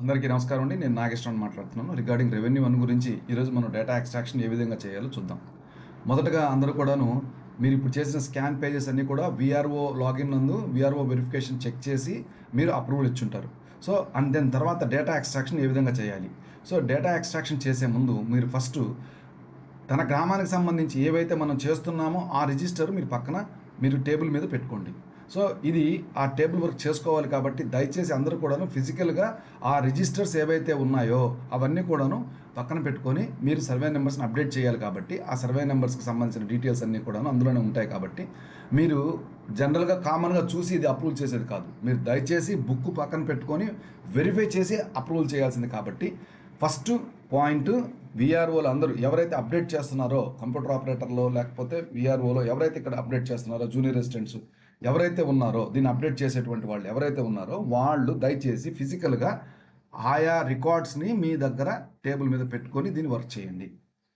అందరికీ నమస్కారం అండి. నేను నాగేశ్వరన్ మాట్లాడుతున్నాను. రిగార్డింగ్ రెవెన్యూ వన్ గురించి ఈరోజు మనం డేటా ఎక్స్ట్రాక్షన్ ఏ విధంగా చేయాలో చూద్దాం. మొదటగా అందరూ కూడాను మీరు ఇప్పుడు చేసిన స్కాన్ పేజెస్ అన్నీ కూడా విఆర్ఓ లాగిన్ నందు విఆర్ఓ వెరిఫికేషన్ చెక్ చేసి మీరు అప్రూవల్ ఇచ్చుంటారు. సో అండ్ దెన్ తర్వాత డేటా ఎక్స్ట్రాక్షన్ ఏ విధంగా చేయాలి. సో డేటా ఎక్స్ట్రాక్షన్ చేసే ముందు మీరు ఫస్ట్ తన గ్రామానికి సంబంధించి ఏవైతే మనం చేస్తున్నామో ఆ రిజిస్టర్ మీరు పక్కన మీరు టేబుల్ మీద పెట్టుకోండి. సో ఇది ఆ టేబుల్ వర్క్ చేసుకోవాలి కాబట్టి దయచేసి అందరూ కూడాను ఫిజికల్గా ఆ రిజిస్టర్స్ ఏవైతే ఉన్నాయో అవన్నీ కూడాను పక్కన పెట్టుకొని మీరు సర్వే నెంబర్స్ని అప్డేట్ చేయాలి కాబట్టి ఆ సర్వే నెంబర్స్కి సంబంధించిన డీటెయిల్స్ అన్నీ కూడాను అందులోనే ఉంటాయి కాబట్టి మీరు జనరల్గా కామన్గా చూసి ఇది అప్రూవల్ చేసేది కాదు. మీరు దయచేసి బుక్ పక్కన పెట్టుకొని వెరిఫై చేసి అప్రూవల్ చేయాల్సింది కాబట్టి ఫస్ట్ పాయింట్ విఆర్ఓలు అందరూ ఎవరైతే అప్డేట్ చేస్తున్నారో కంప్యూటర్ ఆపరేటర్లో లేకపోతే విఆర్ఓలో ఎవరైతే ఇక్కడ అప్డేట్ చేస్తున్నారో జూనియర్ రెసిడెంట్స్ ఎవరైతే ఉన్నారో దీన్ని అప్డేట్ చేసేటువంటి వాళ్ళు ఎవరైతే ఉన్నారో వాళ్ళు దయచేసి ఫిజికల్గా ఆయా రికార్డ్స్ని మీ దగ్గర టేబుల్ మీద పెట్టుకొని దీన్ని వర్క్ చేయండి.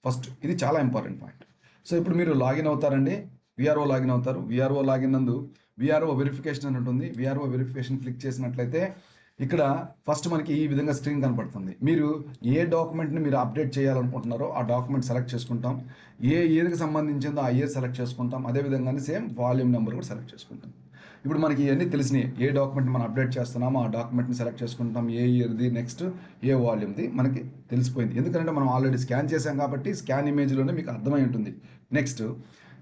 ఫస్ట్ ఇది చాలా ఇంపార్టెంట్ పాయింట్. సో ఇప్పుడు మీరు లాగిన్ అవుతారండి. విఆర్ఓ లాగిన్ అవుతారు. విఆర్ఓ లాగిన్ నందు విఆర్ఓ వెరిఫికేషన్ అని ఉంటుంది. విఆర్ఓ వెరిఫికేషన్ క్లిక్ చేసినట్లయితే ఇక్కడ ఫస్ట్ మనకి ఈ విధంగా స్క్రీన్ కనపడుతుంది. మీరు ఏ డాక్యుమెంట్ని మీరు అప్డేట్ చేయాలనుకుంటున్నారో ఆ డాక్యుమెంట్ సెలెక్ట్ చేసుకుంటాం. ఏ ఇయర్కి సంబంధించిందో ఆ ఇయర్ సెలెక్ట్ చేసుకుంటాం. అదేవిధంగానే సేమ్ వాల్యూమ్ నెంబర్ కూడా సెలెక్ట్ చేసుకుంటాం. ఇప్పుడు మనకి ఇవన్నీ తెలిసినాయి. ఏ డాక్యుమెంట్ మనం అప్డేట్ చేస్తున్నామో ఆ డాక్యుమెంట్ని సెలెక్ట్ చేసుకుంటాం. ఏ ఇయర్ది నెక్స్ట్ ఏ వాల్యూమ్ది మనకి తెలిసిపోయింది. ఎందుకంటే మనం ఆల్రెడీ స్కాన్ చేసాం కాబట్టి స్కాన్ ఇమేజ్లోనే మీకు అర్థమై ఉంటుంది. నెక్స్ట్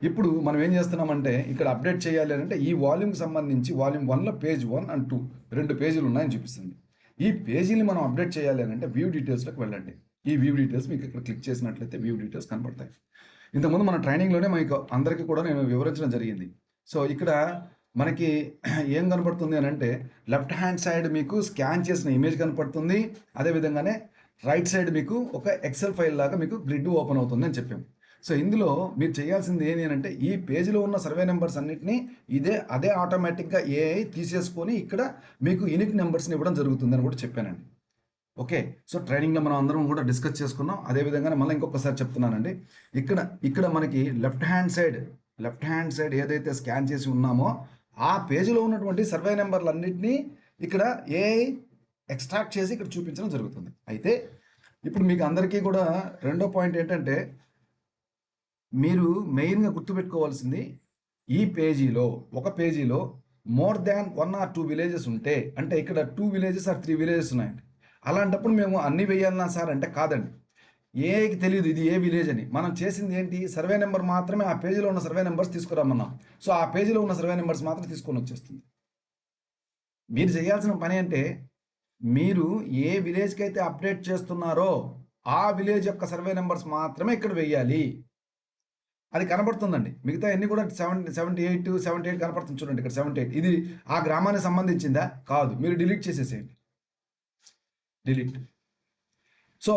ఇప్పుడు మనం ఏం చేస్తున్నామంటే ఇక్కడ అప్డేట్ చేయాలి అంటే ఈ వాల్యూమ్కి సంబంధించి వాల్యూమ్ 1లో పేజ్ 1 అండ్ 2 రెండు పేజీలు ఉన్నాయని చూపిస్తుంది. ఈ పేజీని మనం అప్డేట్ చేయాలి అంటే వ్యూ డీటెయిల్స్లోకి వెళ్ళండి. ఈ వ్యూ డీటెయిల్స్ మీకు ఇక్కడ క్లిక్ చేసినట్లయితే వ్యూ డీటెయిల్స్ కనపడతాయి. ఇంతకుముందు మన ట్రైనింగ్లోనే మీకు అందరికీ కూడా నేను వివరించడం జరిగింది. సో ఇక్కడ మనకి ఏం కనపడుతుంది అని అంటే లెఫ్ట్ హ్యాండ్ సైడ్ మీకు స్కాన్ చేసిన ఇమేజ్ కనపడుతుంది. అదేవిధంగానే రైట్ సైడ్ మీకు ఒక ఎక్సెల్ ఫైల్ లాగా మీకు గ్రిడ్ ఓపెన్ అవుతుంది అని చెప్పాము. సో ఇందులో మీరు చేయాల్సింది ఏంటి అంటే ఈ పేజీలో ఉన్న సర్వే నెంబర్స్ అన్నింటినీ అదే ఆటోమేటిక్గా ఏఐ తీసేసుకొని ఇక్కడ మీకు యూనిక్ నెంబర్స్ని ఇవ్వడం జరుగుతుందని కూడా చెప్పానండి. ఓకే, సో ట్రైనింగ్లో మనం అందరం కూడా డిస్కస్ చేసుకున్నాం. అదేవిధంగా మళ్ళీ ఇంకొకసారి చెప్తున్నానండి. ఇక్కడ మనకి లెఫ్ట్ హ్యాండ్ సైడ్ ఏదైతే స్కాన్ చేసి ఉన్నామో ఆ పేజీలో ఉన్నటువంటి సర్వే నెంబర్లు అన్నింటినీ ఇక్కడ ఏఐ ఎక్స్ట్రాక్ట్ చేసి ఇక్కడ చూపించడం జరుగుతుంది. అయితే ఇప్పుడు మీకు అందరికీ కూడా రెండో పాయింట్ ఏంటంటే మీరు మెయిన్గా గుర్తుపెట్టుకోవాల్సింది ఈ ఒక పేజీలో మోర్ దాన్ 1 or 2 విలేజెస్ ఉంటే అంటే ఇక్కడ 2 విలేజెస్ ఆర్ 3 విలేజెస్ ఉన్నాయండి. అలాంటప్పుడు మేము అన్ని వేయాలన్నా సార్ అంటే కాదండి. ఏకి తెలియదు ఇది ఏ విలేజ్ అని. మనం చేసింది ఏంటి సర్వే నెంబర్ మాత్రమే ఆ పేజీలో ఉన్న సర్వే నెంబర్స్ తీసుకురామన్నాం. సో ఆ పేజీలో ఉన్న సర్వే నెంబర్స్ మాత్రం తీసుకొని వచ్చేస్తుంది. మీరు చేయాల్సిన పని అంటే మీరు ఏ విలేజ్కి అయితే అప్డేట్ చేస్తున్నారో ఆ విలేజ్ యొక్క సర్వే నెంబర్స్ మాత్రమే ఇక్కడ వేయాలి. అది కనబడుతుందండి. మిగతా అన్ని కూడా 78 కనపడుతుంది చూడండి. ఇక్కడ 78 ఇది ఆ గ్రామానికి సంబంధించిందా కాదు. మీరు డిలీట్ చేసేసేయండి. డిలీట్. సో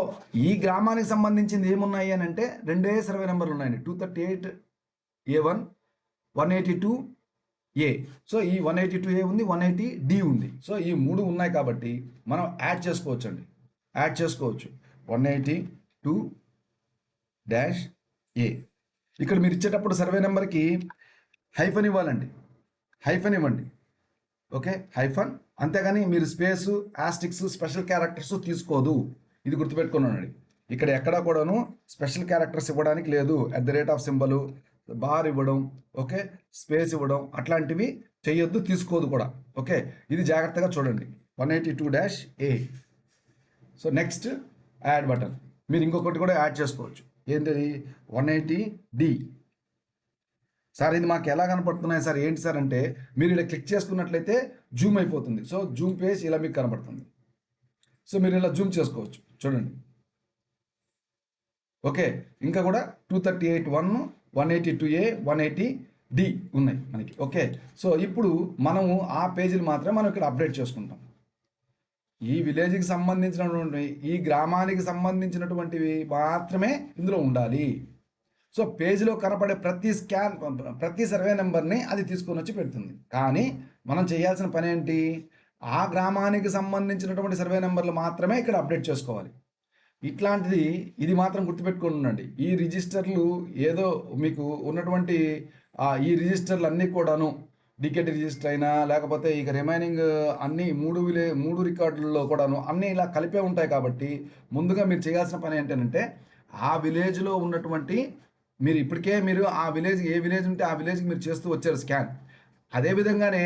ఈ గ్రామానికి సంబంధించింది ఏమున్నాయి అని అంటే రెండే సర్వే నెంబర్లు ఉన్నాయండి. 238A1 182A. సో ఈ 182A ఉంది, 180D ఉంది. సో ఈ 3 ఉన్నాయి కాబట్టి మనం యాడ్ చేసుకోవచ్చు అండి. యాడ్ చేసుకోవచ్చు 182-A. ఇక్కడ మీరు ఇచ్చేటప్పుడు సర్వే నెంబర్కి హైఫన్ ఇవ్వాలండి. హైఫన్ ఇవ్వండి. Okay, hyphen. అంతేగాని మీరు స్పేసు ఆస్టిక్స్ స్పెషల్ క్యారెక్టర్స్ తీసుకోదు. ఇది గుర్తుపెట్టుకున్నానండి. ఇక్కడ ఎక్కడా కూడాను స్పెషల్ క్యారెక్టర్స్ ఇవ్వడానికి లేదు. @ సింబల్ బార్ ఇవ్వడం, ఓకే, స్పేస్ ఇవ్వడం అట్లాంటివి చేయొద్దు, తీసుకోదు కూడా. ఓకే, ఇది జాగ్రత్తగా చూడండి. 182-A. So next add button. మీరు ఇంకొకటి కూడా యాడ్ చేసుకోవచ్చు. ఏంటది 180D. సార్ ఇది మాకు ఎలా కనపడుతున్నాయి సార్ ఏంటి సార్ అంటే మీరు ఇలా క్లిక్ చేసుకున్నట్లయితే జూమ్ అయిపోతుంది. సో జూమ్ పేజ్ ఇలా మీకు కనపడుతుంది. సో మీరు ఇలా జూమ్ చేసుకోవచ్చు చూడండి. ఓకే, ఇంకా కూడా 238-1 182A 180D ఉన్నాయి మనకి. ఓకే, సో ఇప్పుడు మనము ఆ పేజీలు మాత్రమే మనం ఇక్కడ అప్డేట్ చేసుకుంటాం. ఈ విలేజ్కి సంబంధించినటువంటి ఈ గ్రామానికి సంబంధించినటువంటివి మాత్రమే ఇందులో ఉండాలి. సో పేజీలో కనపడే ప్రతి సర్వే నెంబర్ని అది తీసుకొని వచ్చి పెడుతుంది. కానీ మనం చేయాల్సిన పని ఏంటి ఆ గ్రామానికి సంబంధించినటువంటి సర్వే నెంబర్లు మాత్రమే ఇక్కడ అప్డేట్ చేసుకోవాలి. ఇట్లాంటిది ఇది మాత్రం గుర్తుపెట్టుకొని ఉండండి. ఈ రిజిస్టర్లు ఏదో మీకు ఉన్నటువంటి ఈ రిజిస్టర్లు అన్నీ కూడాను డీకేటీ రిజిస్టర్ అయినా లేకపోతే ఇక రిమైనింగ్ అన్ని మూడు రికార్డుల్లో కూడాను అన్నీ ఇలా కలిపే ఉంటాయి కాబట్టి ముందుగా మీరు చేయాల్సిన పని ఏంటంటే ఆ విలేజ్లో ఉన్నటువంటి మీరు ఇప్పటికే మీరు ఆ విలేజ్ ఏ విలేజ్ ఉంటే ఆ విలేజ్కి మీరు చేస్తూ వచ్చారు స్కాన్. అదే విధంగానే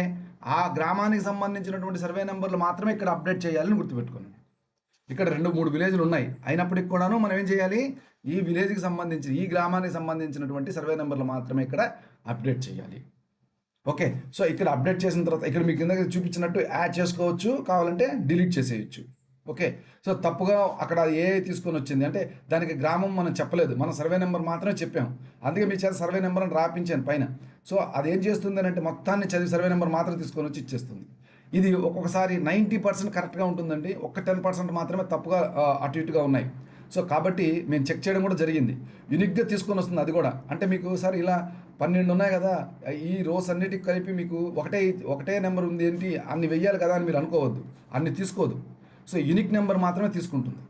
ఆ గ్రామానికి సంబంధించినటువంటి సర్వే నెంబర్లు మాత్రమే ఇక్కడ అప్డేట్ చేయాలని గుర్తుపెట్టుకోండి. ఇక్కడ 2-3 విలేజ్లు ఉన్నాయి అయినప్పటికి కూడాను మనం ఏం చేయాలి, ఈ విలేజ్కి సంబంధించి ఈ గ్రామానికి సంబంధించినటువంటి సర్వే నెంబర్లు మాత్రమే ఇక్కడ అప్డేట్ చేయాలి. ఓకే, సో ఇక్కడ అప్డేట్ చేసిన తర్వాత ఇక్కడ మీ కింద చూపించినట్టు యాడ్ చేసుకోవచ్చు, కావాలంటే డిలీట్ చేసేయచ్చు. ఓకే, సో తప్పుగా అక్కడ ఏ తీసుకొని వచ్చింది అంటే దానికి గ్రామం మనం చెప్పలేదు, మనం సర్వే నెంబర్ మాత్రమే చెప్పాం. అందుకే మీ చేత సర్వే నెంబర్ అని రాపించాను పైన. సో అదేం చేస్తుంది అని అంటే మొత్తాన్ని చదివి సర్వే నెంబర్ మాత్రం తీసుకొని వచ్చి ఇచ్చేస్తుంది. ఇది ఒక్కొక్కసారి 90% కరెక్ట్గా ఉంటుందండి, ఒక్క 10% మాత్రమే తప్పుగా అటు ఇటుగా ఉన్నాయి. సో కాబట్టి మేము చెక్ చేయడం కూడా జరిగింది, యూనిక్గా తీసుకొని వస్తుంది అది కూడా. అంటే మీకు సార్ ఇలా 12 ఉన్నాయి కదా, ఈ రోస్ అన్నిటికి కలిపి మీకు ఒకటే నెంబర్ ఉంది ఏంటి అన్ని వెయ్యాలి కదా అని మీరు అనుకోవద్దు, అన్ని తీసుకోదు. సో యూనిక్ నెంబర్ మాత్రమే తీసుకుంటుంది,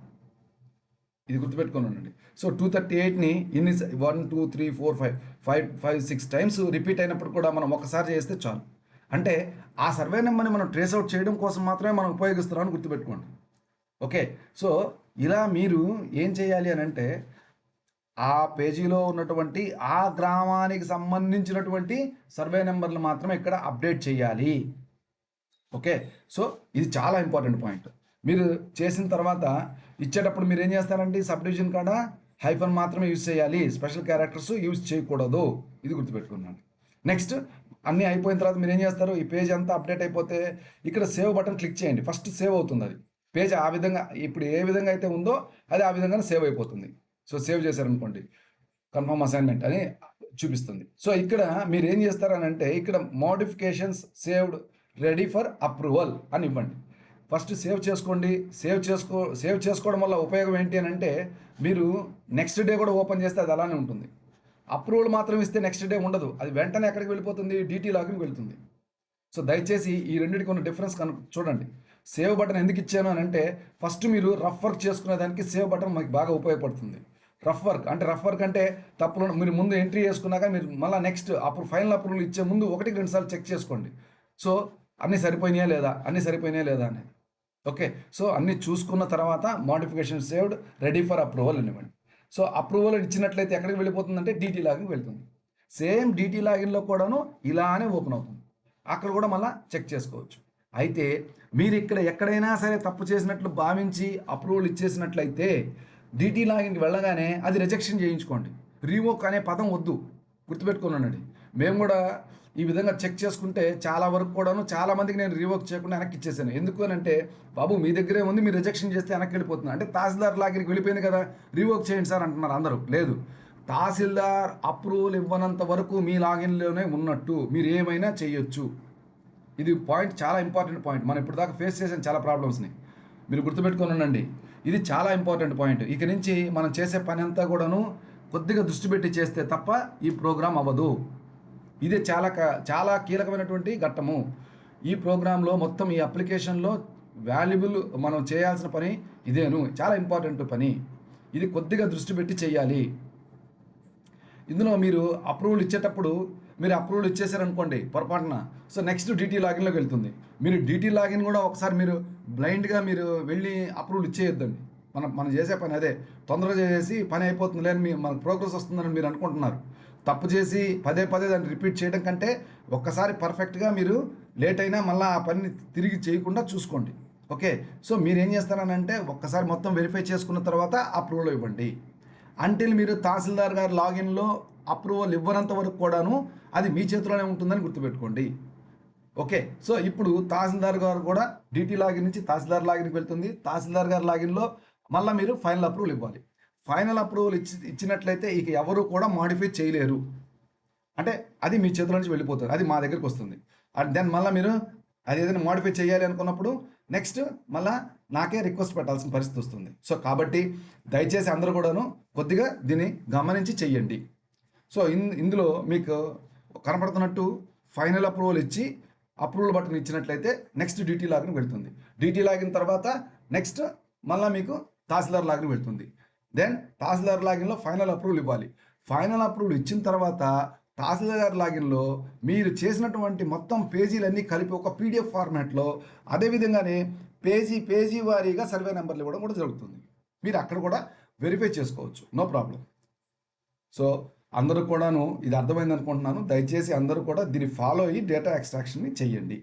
ఇది గుర్తుపెట్టుకొని ఉండండి. సో 238ని ఇన్ని 1 2 3 4 5 6 టైమ్స్ రిపీట్ అయినప్పుడు కూడా మనం ఒకసారి చేస్తే చాలు. అంటే ఆ సర్వే నెంబర్ని మనం ట్రేస్ అవుట్ చేయడం కోసం మాత్రమే మనం ఉపయోగిస్తున్నామని గుర్తుపెట్టుకోండి. ఓకే, సో ఇలా మీరు ఏం చేయాలి అని అంటే ఆ పేజీలో ఉన్నటువంటి ఆ గ్రామానికి సంబంధించినటువంటి సర్వే నెంబర్లు మాత్రమే ఇక్కడ అప్డేట్ చేయాలి. ఓకే, సో ఇది చాలా ఇంపార్టెంట్ పాయింట్. మీరు చేసిన తర్వాత ఇచ్చేటప్పుడు మీరు ఏం చేస్తారంటే సబ్ డివిజన్ కాడ హైఫన్ మాత్రమే యూజ్ చేయాలి, స్పెషల్ క్యారెక్టర్స్ యూజ్ చేయకూడదు, ఇది గుర్తుపెట్టుకున్నాను. నెక్స్ట్ అన్నీ అయిపోయిన తర్వాత మీరు ఏం చేస్తారు, ఈ పేజ్ అంతా అప్డేట్ అయిపోతే ఇక్కడ సేవ్ బటన్ క్లిక్ చేయండి, ఫస్ట్ సేవ్ అవుతుంది అది పేజ్. ఆ విధంగా ఇప్పుడు ఏ విధంగా అయితే ఉందో అది ఆ విధంగా సేవ్ అయిపోతుంది. సో సేవ్ చేశారనుకోండి కన్ఫర్మ్ అసైన్మెంట్ అని చూపిస్తుంది. సో ఇక్కడ మీరు ఏం చేస్తారని అంటే ఇక్కడ modifications saved ready for approval అని ఇవ్వండి. ఫస్ట్ సేవ్ చేసుకోండి. సేవ్ చేసుకోవడం వల్ల ఉపయోగం ఏంటి అని అంటే మీరు నెక్స్ట్ డే కూడా ఓపెన్ చేస్తే అది అలానే ఉంటుంది. అప్రూవల్ మాత్రం ఇస్తే నెక్స్ట్ డే ఉండదు, అది వెంటనే ఎక్కడికి వెళ్ళిపోతుంది, డీటీ లాగిన్కి వెళ్తుంది. సో దయచేసి ఈ రెండింటికి ఉన్న డిఫరెన్స్ చూడండి. సేవ్ బటన్ ఎందుకు ఇచ్చాను అని అంటే ఫస్ట్ మీరు రఫ్ వర్క్ చేసుకునే దానికి సేవ్ బటన్ మీకు బాగా ఉపయోగపడుతుంది. రఫ్ వర్క్ అంటే తప్పులు మీరు ముందు ఎంట్రీ చేసుకున్నాక మీరు మళ్ళీ నెక్స్ట్ ఫైనల్ అప్రూవల్ ఇచ్చే ముందు 1-2 సార్లు చెక్ చేసుకోండి. సో అన్నీ సరిపోయినాయా లేదా అనేది. ఓకే, సో అన్నీ చూసుకున్న తర్వాత modification saved ready for approval అనివ్వండి. సో అప్రూవల్ ఇచ్చినట్లయితే ఎక్కడికి వెళ్ళిపోతుందంటే డీటీ లాగిన్కి వెళ్తుంది. సేమ్ డీటీ లాగిన్లో కూడాను ఇలానే ఓపెన్ అవుతుంది, అక్కడ కూడా మళ్ళీ చెక్ చేసుకోవచ్చు. అయితే మీరు ఇక్కడ ఎక్కడైనా సరే తప్పు చేసినట్లు భావించి అప్రూవల్ ఇచ్చేసినట్లయితే డీటీ లాగిన్కి వెళ్ళగానే అది రిజెక్షన్ చేయించుకోండి. రీవోక్ అనే పదం వద్దు, గుర్తుపెట్టుకున్నానండి. మేము కూడా ఈ విధంగా చెక్ చేసుకుంటే చాలా వరకు కూడాను చాలామందికి నేను రీవోక్ చేయకుండా వెనక్కి ఇచ్చేసాను. ఎందుకు అని అంటే బాబు మీ దగ్గరే ఉంది, మీరు రిజెక్షన్ చేస్తే వెనక్కి వెళ్ళిపోతుంది అంటే తహసీల్దార్ లాగిన్కి వెళ్ళిపోయింది కదా రీవోక్ చేయండి సార్ అంటున్నారు అందరూ. లేదు, తహసీల్దార్ అప్రూవల్ ఇవ్వనంత వరకు మీ లాగిన్లోనే ఉన్నట్టు, మీరు ఏమైనా చేయొచ్చు. ఇది పాయింట్, చాలా ఇంపార్టెంట్ పాయింట్. మనం ఇప్పుడు దాకా ఫేస్ చేసిన చాలా ప్రాబ్లమ్స్ని మీరు గుర్తుపెట్టుకొని ఉండండి. ఇది చాలా ఇంపార్టెంట్ పాయింట్. ఇక నుంచి మనం చేసే పని అంతా కూడాను కొద్దిగా దృష్టి పెట్టి చేస్తే తప్ప ఈ ప్రోగ్రామ్ అవ్వదు. ఇదే చాలా కీలకమైనటువంటి ఘట్టము. ఈ ప్రోగ్రాంలో మొత్తం ఈ అప్లికేషన్లో వాల్యుబుల్ మనం చేయాల్సిన పని ఇదేను, చాలా ఇంపార్టెంట్ పని. ఇది కొద్దిగా దృష్టి పెట్టి చేయాలి. ఇందులో మీరు అప్రూవల్ ఇచ్చేటప్పుడు మీరు అప్రూవల్ ఇచ్చేసారనుకోండి పొరపాటున, సో నెక్స్ట్ డీటీ లాగిన్లోకి వెళ్తుంది. మీరు డీటీ లాగిన్ కూడా ఒకసారి మీరు బ్లైండ్గా మీరు వెళ్ళి అప్రూవల్ ఇచ్చేయొద్దండి. మనం చేసే పని అదే, తొందరగా చేసి పని అయిపోతుంది లేని మనకు ప్రోగ్రెస్ వస్తుందని మీరు అనుకుంటున్నారు. తప్పు చేసి పదే దాన్ని రిపీట్ చేయడం కంటే ఒక్కసారి పర్ఫెక్ట్గా మీరు లేట్ అయినా మళ్ళీ ఆ పనిని తిరిగి చేయకుండా చూసుకోండి. ఓకే, సో మీరు ఏం చేస్తారనంటే ఒక్కసారి మొత్తం వెరిఫై చేసుకున్న తర్వాత అప్రూవల్ ఇవ్వండి. అంటిల్ మీరు తహసీల్దార్ గారి లాగిన్లో అప్రూవల్ ఇవ్వనంత వరకు కూడాను అది మీ చేతిలోనే ఉంటుందని గుర్తుపెట్టుకోండి. ఓకే, సో ఇప్పుడు తహసీల్దార్ గారు కూడా డీటీ లాగిన్ నుంచి తహసీల్దార్ లాగిన్కి వెళ్తుంది. తహసీల్దార్ గారి లాగిన్లో మళ్ళీ మీరు ఫైనల్ అప్రూవల్ ఇవ్వాలి. ఫైనల్ అప్రూవల్ ఇచ్చినట్లయితే ఇక ఎవరు కూడా మాడిఫై చేయలేరు, అంటే అది మీ చేతిలో నుంచి వెళ్ళిపోతుంది, అది మా దగ్గరికి వస్తుంది. అండ్ దెన్ మళ్ళీ మీరు అది ఏదైనా మాడిఫై చేయాలి అనుకున్నప్పుడు నెక్స్ట్ మళ్ళీ నాకే రిక్వెస్ట్ పెట్టాల్సిన పరిస్థితి వస్తుంది. సో కాబట్టి దయచేసి అందరూ కూడాను కొద్దిగా దీన్ని గమనించి చెయ్యండి. సో ఇందులో మీకు కనపడుతున్నట్టు ఫైనల్ అప్రూవల్ ఇచ్చి అప్రూవల్ బటన్ ఇచ్చినట్లయితే నెక్స్ట్ డీటీ లాగిన్ వెళ్తుంది. డీటీ లాగిన్ తర్వాత నెక్స్ట్ మళ్ళీ మీకు తహసీల్దార్ లాగిన్ వెళ్తుంది. దెన్ తహసీల్దార్ లాగిన్లో ఫైనల్ అప్రూవల్ ఇవ్వాలి. ఫైనల్ అప్రూవల్ ఇచ్చిన తర్వాత తహసీల్దార్ లాగిన్‌లో మీరు చేసినటువంటి మొత్తం పేజీలన్నీ కలిపి ఒక పీడీఎఫ్ ఫార్మాట్‌లో అదేవిధంగానే పేజీ వారీగా సర్వే నెంబర్లు ఇవ్వడం కూడా జరుగుతుంది. మీరు అక్కడ కూడా వెరిఫై చేసుకోవచ్చు. No problem. సో, అందరూ కూడాను ఇది అర్థమైందనుకుంటున్నాను. దయచేసి అందరూ కూడా దీన్ని ఫాలో అయ్యి డేటా ఎక్స్ట్రాక్షన్‌ని చెయ్యండి.